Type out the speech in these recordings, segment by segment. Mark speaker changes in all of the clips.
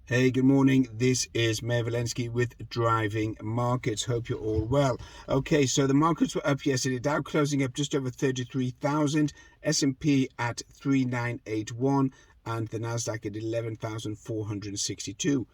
Speaker 1: Hey, good morning. This is Mayor Valensky with Driving Markets. Hope you're all well. Okay, so the markets were up yesterday. Dow closing up just over 33,000, S&P at 3981, and the Nasdaq at 11,462.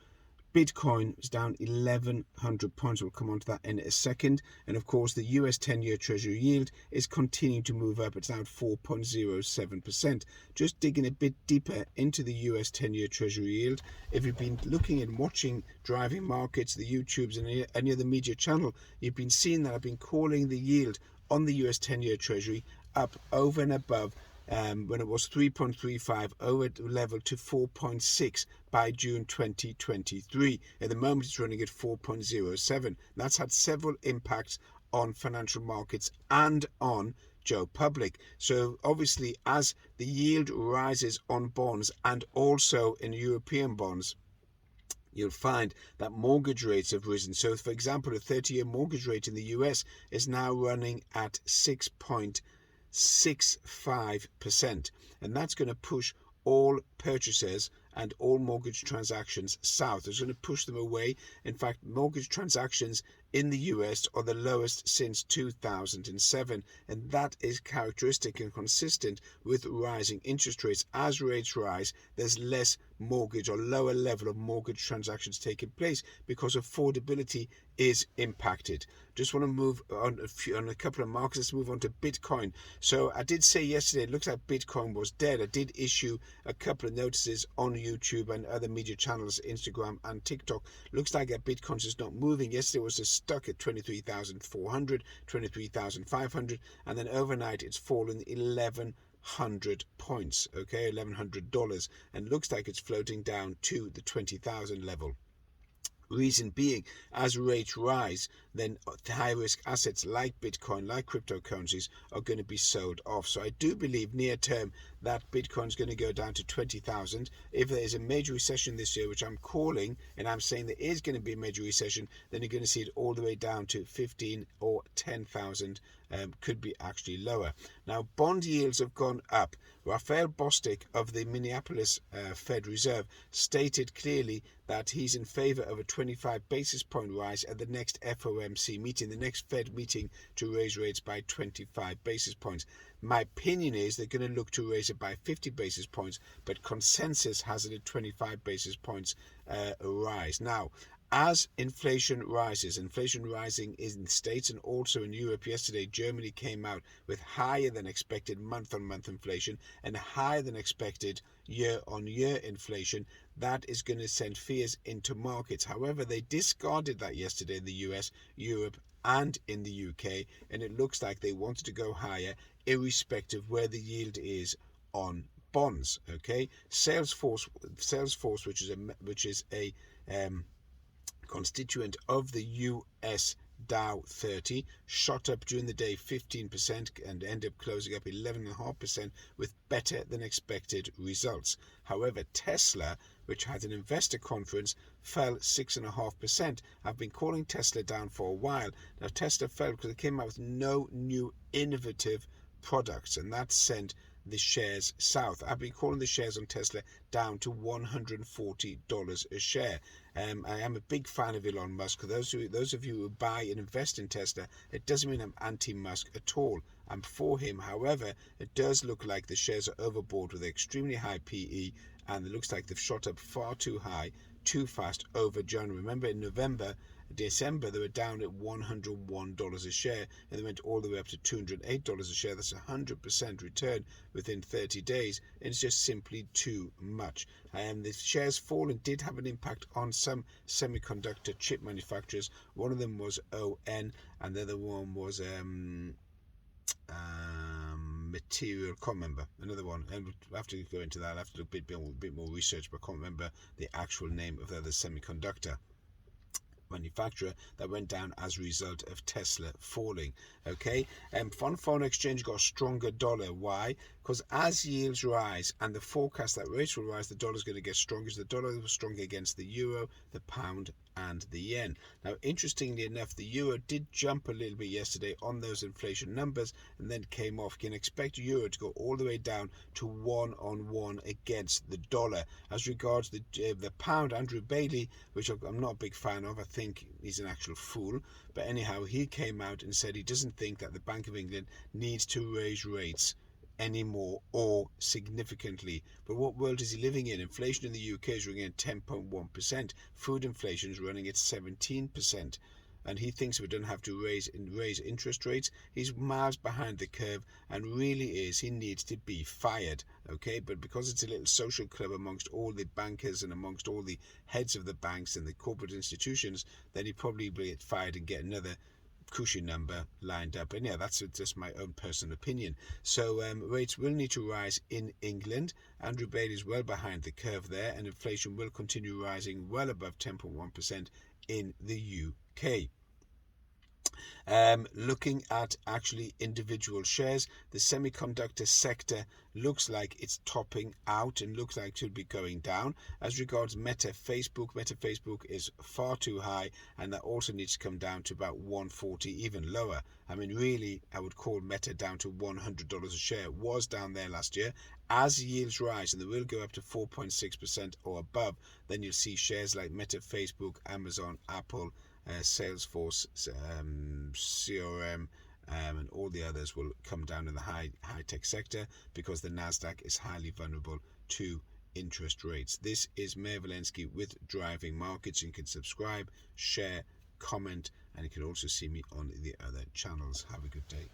Speaker 1: Bitcoin is down 1,100 points. We'll come on to that in a second. And of course, the US 10-year Treasury yield is continuing to move up. It's now at 4.07%. Just digging a bit deeper into the US 10-year Treasury yield. If you've been looking and watching Driving Markets, the YouTubes, and any other media channel, you've been seeing that I've been calling the yield on the US 10-year Treasury up over and above when it was 3.35 over level to 4.6 by June 2023. At the moment it's running at 4.07. That's had several impacts on financial markets and on Joe Public. So obviously as the yield rises on bonds and also in European bonds, you'll find that mortgage rates have risen. So for example, a 30-year mortgage rate in the US is now running at 6.65%, and that's going to push all purchasers and all mortgage transactions south. It's going to push them away. In fact, mortgage transactions in the US are the lowest since 2007, and that is characteristic and consistent with rising interest rates. As rates rise, there's less mortgage or lower level of mortgage transactions taking place because affordability is impacted. Just want to move on a couple of markets. Let's move on to Bitcoin. So I did say yesterday it looks like Bitcoin was dead. I did issue a couple of notices on YouTube and other media channels, Instagram and TikTok. Looks like Bitcoin's just not moving. Yesterday was just stuck at 23,400, 23,500, and then overnight it's fallen 1,100 points, okay, $1,100, and looks like it's floating down to the 20,000 level. Reason being, as rates rise, then high risk assets like Bitcoin, like cryptocurrencies, are going to be sold off. So I do believe near term that Bitcoin's going to go down to 20,000. If there is a major recession this year, which I'm calling, and I'm saying there is going to be a major recession, then you're going to see it all the way down to 15 or 10,000. Could be actually lower. Now, bond yields have gone up. Raphael Bostic of the Minneapolis Fed Reserve stated clearly that he's in favor of a 25 basis point rise at the next FOMC meeting, the next Fed meeting, to raise rates by 25 basis points. My opinion is they're going to look to raise it by 50 basis points, but consensus has it at 25 basis points rise. Now, as inflation rises, inflation rising in the States and also in Europe. Yesterday, Germany came out with higher than expected month-on-month inflation and higher than expected year-on-year inflation. That is going to send fears into markets. However, they discarded that yesterday in the US, Europe, and in the UK, and it looks like they wanted to go higher, irrespective where the yield is on bonds. Okay, Salesforce, which is a constituent of the US Dow 30, shot up during the day 15% and ended up closing up 11.5% with better than expected results. However, Tesla, which had an investor conference, fell 6.5%. I've been calling Tesla down for a while. Now, Tesla fell because it came out with no new innovative products, and that sent the shares south. I've been calling the shares on Tesla down to $140 a share. I am a big fan of Elon Musk. Those of you who buy and invest in Tesla, it doesn't mean I'm anti-Musk at all. I'm for him. However, it does look like the shares are overbought with extremely high PE, and it looks like they've shot up far too high, too fast over January. Remember, in December, they were down at $101 a share, and they went all the way up to $208 a share. That's 100% return within 30 days, and it's just simply too much. And the shares falling did have an impact on some semiconductor chip manufacturers. One of them was ON, and the other one was material, can't remember, another one, and we'll have to go into that. I'll have to do a bit more research, but I can't remember the actual name of the other semiconductor. manufacturer that went down as a result of Tesla falling. Okay, on foreign exchange got a stronger dollar. Why? Because as yields rise and the forecast that rates will rise, the dollar is going to get stronger. So the dollar was stronger against the euro, the pound, and the yen. Now, interestingly enough, the euro did jump a little bit yesterday on those inflation numbers and then came off. You can expect euro to go all the way down to 1-on-1 against the dollar. As regards the pound, Andrew Bailey, which I'm not a big fan of, I think he's an actual fool. But anyhow, he came out and said he doesn't think that the Bank of England needs to raise rates anymore or significantly. But what world is he living in? Inflation in the UK is running at 10.1%. Food inflation is running at 17%. And he thinks we don't have to raise interest rates. He's miles behind the curve, and really he needs to be fired. Okay, but because it's a little social club amongst all the bankers and amongst all the heads of the banks and the corporate institutions, then he probably will get fired and get another cushy number lined up. And yeah, that's just my own personal opinion. So rates will need to rise in England. Andrew Bailey is well behind the curve there, and inflation will continue rising well above 10.1% in the UK. Looking at actually individual shares, the semiconductor sector looks like it's topping out and looks like it should be going down. As regards Meta Facebook is far too high, and that also needs to come down to about 140, even lower. I mean, really, I would call Meta down to $100 a share. It was down there last year. As yields rise, and they will go up to 4.6% or above, then you'll see shares like Meta, Facebook, Amazon, Apple, Salesforce, CRM, and all the others will come down in the high-tech sector, because the Nasdaq is highly vulnerable to interest rates. This is Mayor Valensky with Driving Markets. You can subscribe, share, comment, and you can also see me on the other channels. Have a good day.